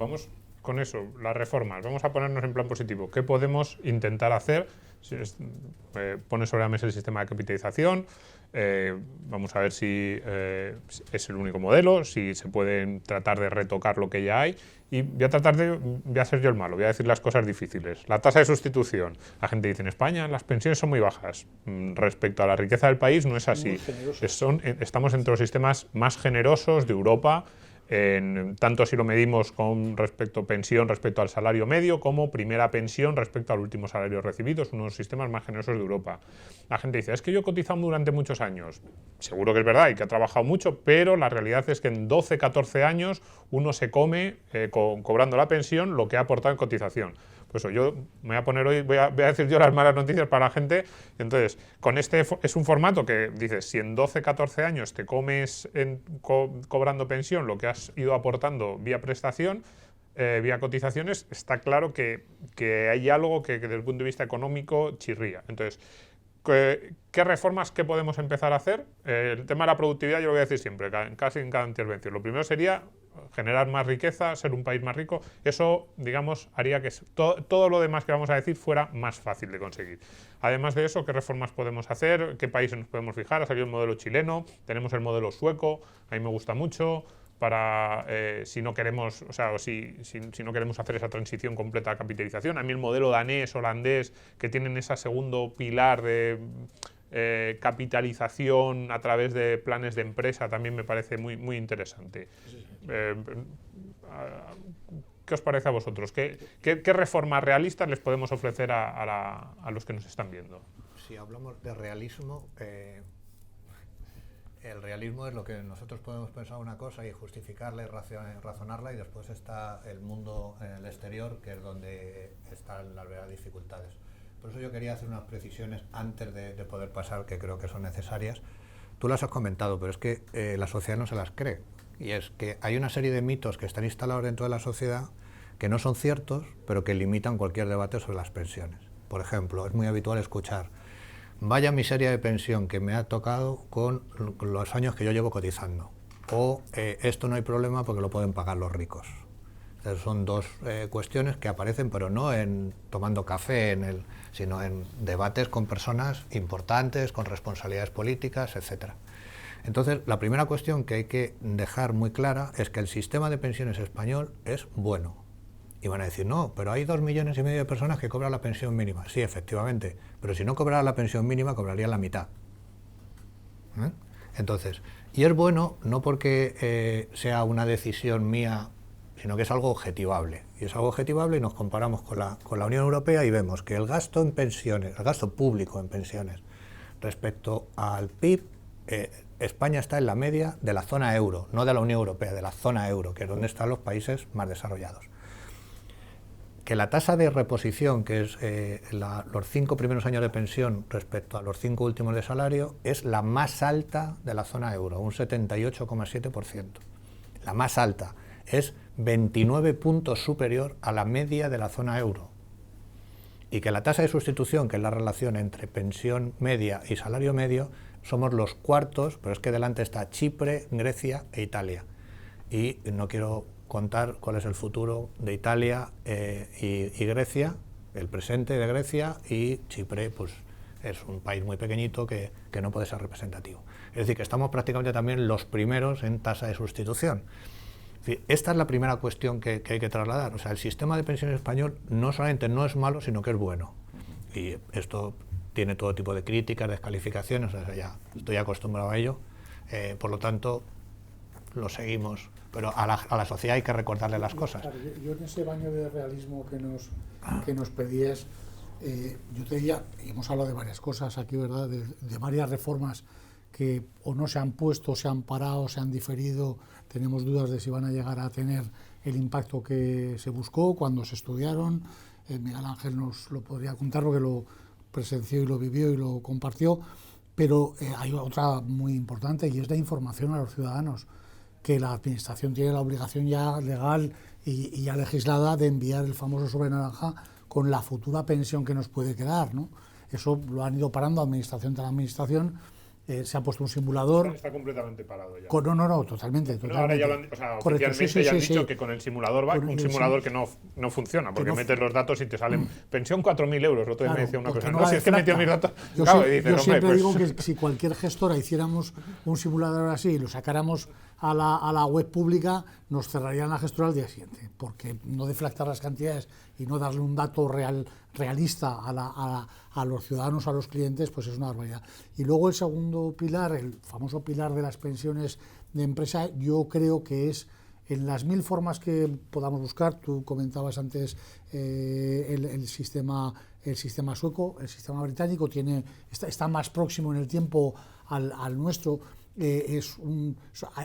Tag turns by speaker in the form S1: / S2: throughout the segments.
S1: vamos con eso, las reformas, vamos a ponernos en plan positivo. ¿Qué podemos intentar hacer? Pone sobre la mesa el sistema de capitalización, vamos a ver si es el único modelo, si se pueden tratar de retocar lo que ya hay, y voy a ser yo el malo, voy a decir las cosas difíciles. La tasa de sustitución, la gente dice en España las pensiones son muy bajas, respecto a la riqueza del país no es así, estamos entre los sistemas más generosos de Europa, tanto si lo medimos con respecto a pensión respecto al salario medio, como primera pensión respecto al último salario recibido. Es uno de los sistemas más generosos de Europa. La gente dice, es que yo he cotizado durante muchos años. Seguro que es verdad y que ha trabajado mucho, pero la realidad es que en 12, 14 años uno se come, cobrando la pensión, lo que ha aportado en cotización. Pues eso, yo me voy a poner hoy, voy a decir yo las malas noticias para la gente. Entonces, con este es un formato que dices, si en 12, 14 años te comes cobrando pensión lo que has ido aportando vía prestación, vía cotizaciones, está claro que hay algo que desde el punto de vista económico chirría. Entonces, ¿qué reformas que podemos empezar a hacer? El tema de la productividad yo lo voy a decir siempre, casi en cada intervención. Lo primero sería generar más riqueza, ser un país más rico. Eso, digamos, haría que todo lo demás que vamos a decir fuera más fácil de conseguir. Además de eso, ¿qué reformas podemos hacer? ¿Qué países nos podemos fijar? Ha salido el modelo chileno, tenemos el modelo sueco, a mí me gusta mucho, para si no queremos, o sea, si no queremos hacer esa transición completa a capitalización. A mí el modelo danés, holandés, que tienen ese segundo pilar de capitalización a través de planes de empresa, también me parece muy, muy interesante. ¿Qué os parece a vosotros? ¿Qué reformas realistas les podemos ofrecer a los que nos están viendo?
S2: Si hablamos de realismo, el realismo es lo que nosotros podemos pensar una cosa y justificarla y razonarla, y después está el mundo en el exterior, que es donde están las verdaderas dificultades. Por eso yo quería hacer unas precisiones antes de poder pasar, que creo que son necesarias. Tú las has comentado, pero es que la sociedad no se las cree. Y es que hay una serie de mitos que están instalados dentro de la sociedad que no son ciertos, pero que limitan cualquier debate sobre las pensiones. Por ejemplo, es muy habitual escuchar: vaya miseria de pensión que me ha tocado con los años que yo llevo cotizando. O esto no hay problema porque lo pueden pagar los ricos. Entonces, son dos cuestiones que aparecen, pero no tomando café, sino en debates con personas importantes, con responsabilidades políticas, etc. Entonces, la primera cuestión que hay que dejar muy clara es que el sistema de pensiones español es bueno. Y van a decir, no, pero hay 2,5 millones de personas que cobran la pensión mínima. Sí, efectivamente, pero si no cobrara la pensión mínima, cobrarían la mitad. Entonces, y es bueno no porque sea una decisión mía, sino que es algo objetivable. Y es algo objetivable y nos comparamos con la Unión Europea y vemos que el gasto en pensiones, el gasto público en pensiones, respecto al PIB, España está en la media de la zona euro, no de la Unión Europea, de la zona euro, que es donde están los países más desarrollados. Que la tasa de reposición, que es los 5 primeros años de pensión respecto a los 5 últimos de salario, es la más alta de la zona euro, un 78,7%. La más alta, es 29 puntos superior a la media de la zona euro. Y que la tasa de sustitución, que es la relación entre pensión media y salario medio, somos los cuartos, pero es que delante está Chipre, Grecia e Italia. Y no quiero contar cuál es el futuro de Italia y Grecia, el presente de Grecia, y Chipre pues es un país muy pequeñito que no puede ser representativo. Es decir, que estamos prácticamente también los primeros en tasa de sustitución. Es decir, esta es la primera cuestión que hay que trasladar. O sea, el sistema de pensiones español no solamente no es malo, sino que es bueno. Y esto tiene todo tipo de críticas, descalificaciones, o sea, ya estoy acostumbrado a ello. Por lo tanto, lo seguimos. Pero a la sociedad hay que recordarle las cosas.
S3: Claro, yo en ese baño de realismo que nos pedías, yo te diría, y hemos hablado de varias cosas aquí, ¿verdad?, de varias reformas que o no se han puesto, se han parado, se han diferido. Tenemos dudas de si van a llegar a tener el impacto que se buscó cuando se estudiaron. Miguel Ángel nos lo podría contar porque lo presenció y lo vivió y lo compartió. Pero hay otra muy importante, y es la información a los ciudadanos, que la Administración tiene la obligación ya legal y ya legislada de enviar el famoso sobre naranja con la futura pensión que nos puede quedar, ¿no? Eso lo han ido parando administración tras administración, se ha puesto un simulador.
S1: Está completamente parado ya.
S3: No, totalmente.
S1: Pero ahora ya lo han,
S3: Correcto,
S1: oficialmente ya han dicho que con el simulador va, un simulador que no funciona, porque metes los datos y te salen pensión 4.000 euros. Otro día me decía una persona, no, si es que metió mis datos.
S3: Yo siempre digo que si cualquier gestora hiciéramos un simulador así y lo sacáramos a la web pública, nos cerrarían la gestora al día siguiente, porque no deflactar las cantidades y no darle un dato realista a los ciudadanos, a los clientes, pues es una barbaridad. Y luego el segundo pilar, el famoso pilar de las pensiones de empresa, yo creo que es en las 1000 formas que podamos buscar. Tú comentabas antes el sistema sueco, el sistema británico está más próximo en el tiempo al nuestro.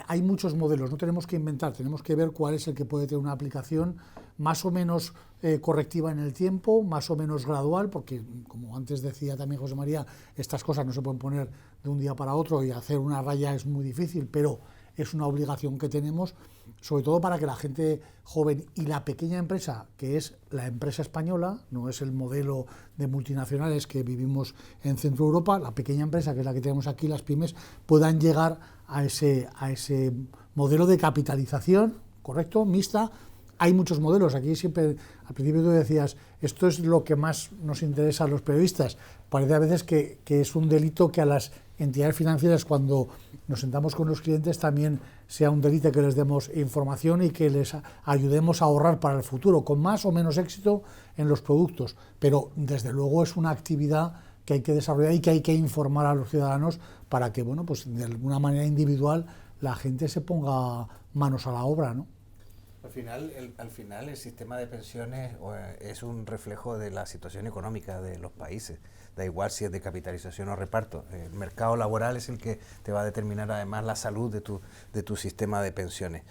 S3: Hay muchos modelos, no tenemos que inventar, tenemos que ver cuál es el que puede tener una aplicación más o menos correctiva en el tiempo, más o menos gradual, porque como antes decía también José María, estas cosas no se pueden poner de un día para otro y hacer una raya es muy difícil, pero es una obligación que tenemos, sobre todo para que la gente joven y la pequeña empresa, que es la empresa española, no es el modelo de multinacionales que vivimos en Centro Europa, la pequeña empresa, que es la que tenemos aquí, las pymes, puedan llegar a ese modelo de capitalización, ¿correcto?, mixta. Hay muchos modelos, aquí siempre, al principio tú decías, esto es lo que más nos interesa a los periodistas. Parece a veces que es un delito que a las entidades financieras, cuando nos sentamos con los clientes, también sea un delito que les demos información y que les ayudemos a ahorrar para el futuro, con más o menos éxito en los productos. Pero desde luego es una actividad que hay que desarrollar y que hay que informar a los ciudadanos para que, bueno, pues de alguna manera individual la gente se ponga manos a la obra, ¿no?
S4: Al final el sistema de pensiones es un reflejo de la situación económica de los países. Da igual si es de capitalización o reparto. El mercado laboral es el que te va a determinar además la salud de tu sistema de pensiones.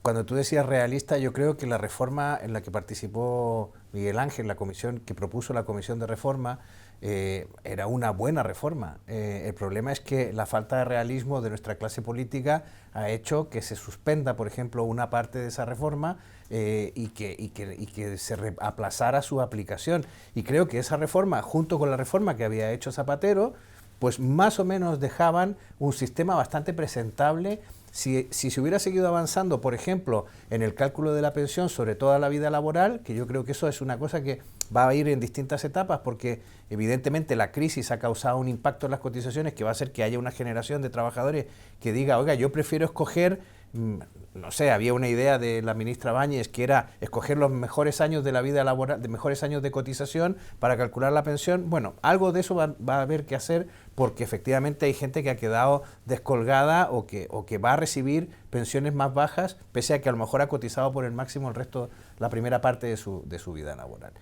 S4: Cuando tú decías realista, yo creo que la reforma en la que participó Miguel Ángel, la comisión que propuso la Comisión de Reforma, era una buena reforma. El problema es que la falta de realismo de nuestra clase política ha hecho que se suspenda, por ejemplo, una parte de esa reforma y que se aplazara su aplicación. Y creo que esa reforma, junto con la reforma que había hecho Zapatero, pues más o menos dejaban un sistema bastante presentable. Si se hubiera seguido avanzando, por ejemplo, en el cálculo de la pensión sobre toda la vida laboral, que yo creo que eso es una cosa que va a ir en distintas etapas, porque evidentemente la crisis ha causado un impacto en las cotizaciones que va a hacer que haya una generación de trabajadores que diga, oiga, yo prefiero escoger, no sé, había una idea de la ministra Báñez que era escoger los mejores años de la vida laboral, de mejores años de cotización para calcular la pensión. Bueno, algo de eso va a haber que hacer, porque efectivamente hay gente que ha quedado descolgada o que va a recibir pensiones más bajas, pese a que a lo mejor ha cotizado por el máximo el resto, la primera parte de su vida laboral.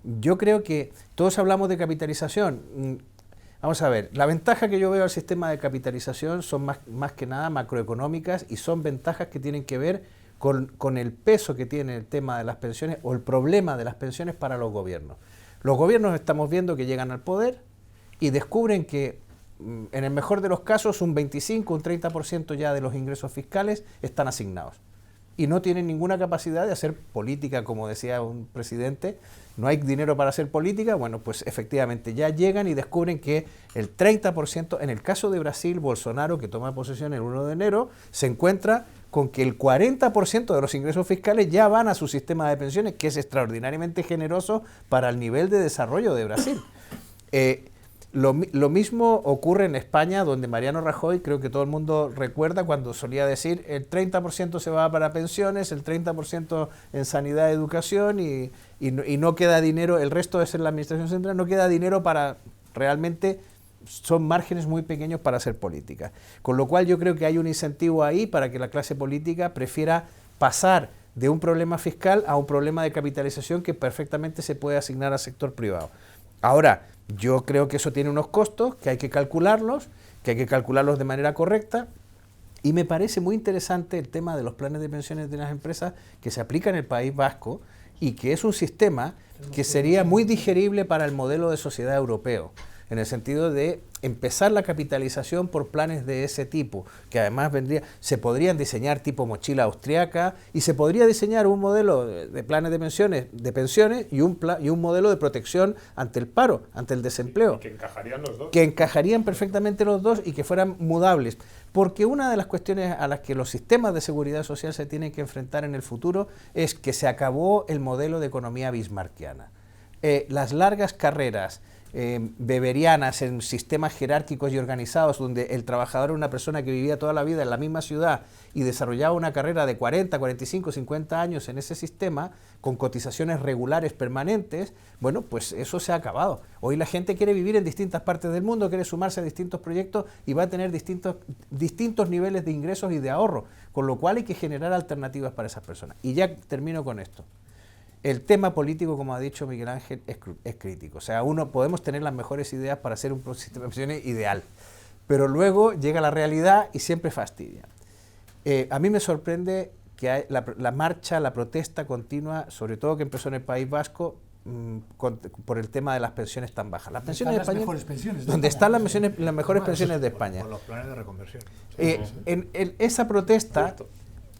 S4: Yo creo que todos hablamos de capitalización. Vamos a ver, la ventaja que yo veo al sistema de capitalización son más que nada macroeconómicas, y son ventajas que tienen que ver con el peso que tiene el tema de las pensiones o el problema de las pensiones para los gobiernos. Los gobiernos estamos viendo que llegan al poder y descubren que en el mejor de los casos un 25, un 30% ya de los ingresos fiscales están asignados. Y no tienen ninguna capacidad de hacer política, como decía un presidente, no hay dinero para hacer política. Bueno, pues efectivamente ya llegan y descubren que el 30%, en el caso de Brasil, Bolsonaro, que toma posesión el 1 de enero, se encuentra con que el 40% de los ingresos fiscales ya van a su sistema de pensiones, que es extraordinariamente generoso para el nivel de desarrollo de Brasil. Lo mismo ocurre en España, donde Mariano Rajoy, creo que todo el mundo recuerda cuando solía decir el 30% se va para pensiones, el 30% en sanidad y educación y no queda dinero, el resto es en la administración central, no queda dinero para, realmente son márgenes muy pequeños para hacer política. Con lo cual yo creo que hay un incentivo ahí para que la clase política prefiera pasar de un problema fiscal a un problema de capitalización que perfectamente se puede asignar al sector privado. Ahora, yo creo que eso tiene unos costos, que hay que calcularlos de manera correcta, y me parece muy interesante el tema de los planes de pensiones de las empresas que se aplica en el País Vasco y que es un sistema que sería muy digerible para el modelo de sociedad europeo. en el sentido de empezar la capitalización por planes de ese tipo, que además se podrían diseñar tipo mochila austriaca y se podría diseñar un modelo de planes de pensiones y un modelo de protección ante el paro, ante el desempleo.
S1: Que encajarían los dos.
S4: Que encajarían perfectamente los dos y que fueran mudables. Porque una de las cuestiones a las que los sistemas de seguridad social se tienen que enfrentar en el futuro es que se acabó el modelo de economía bismarckiana. Las largas carreras beberianas en sistemas jerárquicos y organizados, donde el trabajador era una persona que vivía toda la vida en la misma ciudad y desarrollaba una carrera de 40, 45, 50 años en ese sistema, con cotizaciones regulares permanentes, bueno, pues eso se ha acabado. Hoy la gente quiere vivir en distintas partes del mundo, quiere sumarse a distintos proyectos y va a tener distintos niveles de ingresos y de ahorro, con lo cual hay que generar alternativas para esas personas. Y ya termino con esto. El tema político, como ha dicho Miguel Ángel, es crítico. O sea, podemos tener las mejores ideas para hacer un sistema de pensiones ideal, pero luego llega la realidad y siempre fastidia. A mí me sorprende que hay la marcha, la protesta continua, sobre todo que empezó en el País Vasco, por el tema de las pensiones tan bajas. Las pensiones de España,
S3: mejores pensiones de
S4: donde
S3: España.
S4: están las mejores pensiones de España.
S2: Por los planes de reconversión.
S4: Esa protesta...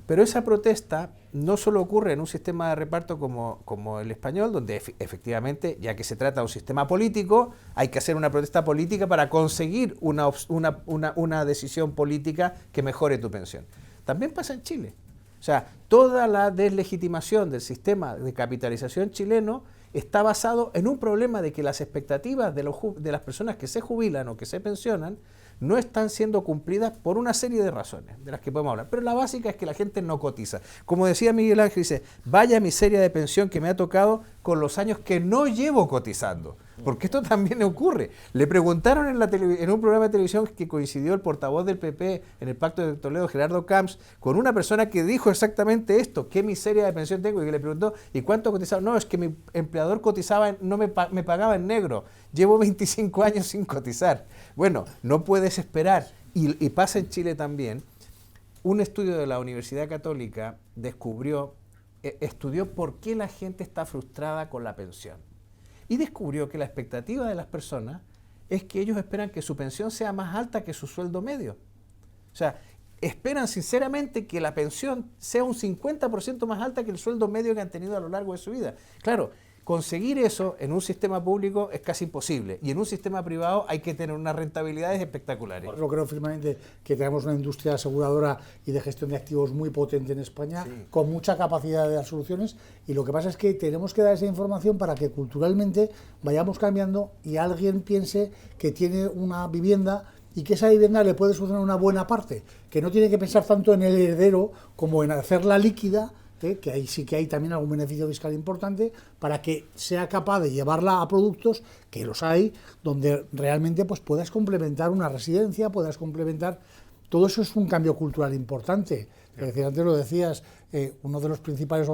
S4: Pero esa protesta no solo ocurre en un sistema de reparto como el español, donde efectivamente, ya que se trata de un sistema político, hay que hacer una protesta política para conseguir una decisión política que mejore tu pensión. También pasa en Chile. O sea, toda la deslegitimación del sistema de capitalización chileno está basado en un problema de que las expectativas de las personas que se jubilan o que se pensionan no están siendo cumplidas por una serie de razones de las que podemos hablar. Pero la básica es que la gente no cotiza. Como decía Miguel Ángel, dice, vaya miseria de pensión que me ha tocado con los años que no llevo cotizando. Porque esto también ocurre. Le preguntaron en un programa de televisión que coincidió el portavoz del PP en el Pacto de Toledo, Gerardo Camps, con una persona que dijo exactamente esto, qué miseria de pensión tengo, y que le preguntó, ¿y cuánto cotizaba? No, es que mi empleador cotizaba, no me pagaba en negro, llevo 25 años sin cotizar. Bueno, no puedes esperar, y pasa en Chile también. Un estudio de la Universidad Católica estudió por qué la gente está frustrada con la pensión. Y descubrió que la expectativa de las personas es que ellos esperan que su pensión sea más alta que su sueldo medio. O sea, esperan sinceramente que la pensión sea un 50% más alta que el sueldo medio que han tenido a lo largo de su vida. Claro, conseguir eso en un sistema público es casi imposible, y en un sistema privado hay que tener unas rentabilidades espectaculares.
S3: Yo creo firmemente que tenemos una industria aseguradora y de gestión de activos muy potente en España, sí, con mucha capacidad de dar soluciones, y lo que pasa es que tenemos que dar esa información para que culturalmente vayamos cambiando y alguien piense que tiene una vivienda y que esa vivienda le puede solucionar una buena parte, que no tiene que pensar tanto en el heredero como en hacerla líquida, que ahí sí que hay también algún beneficio fiscal importante, para que sea capaz de llevarla a productos, que los hay, donde realmente pues puedas complementar una residencia, puedas complementar... Todo eso es un cambio cultural importante. Es decir, antes lo decías, uno de los principales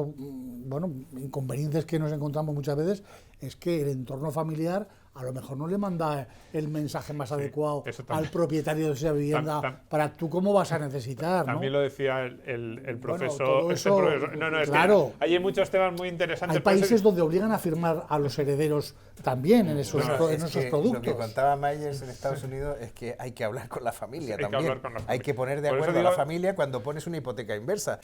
S3: inconvenientes que nos encontramos muchas veces es que el entorno familiar a lo mejor no le manda el mensaje más adecuado al propietario de esa vivienda para tú cómo vas a necesitar, ¿no?
S1: También lo decía el profesor.
S3: Todo eso,
S1: claro, hay muchos temas muy interesantes.
S3: Hay países donde obligan a firmar a los herederos también en esos productos.
S4: Lo que contaba Myers en Estados Unidos es que hay que hablar con la familia también. Hay que poner de acuerdo a la familia cuando pones una hipoteca inversa.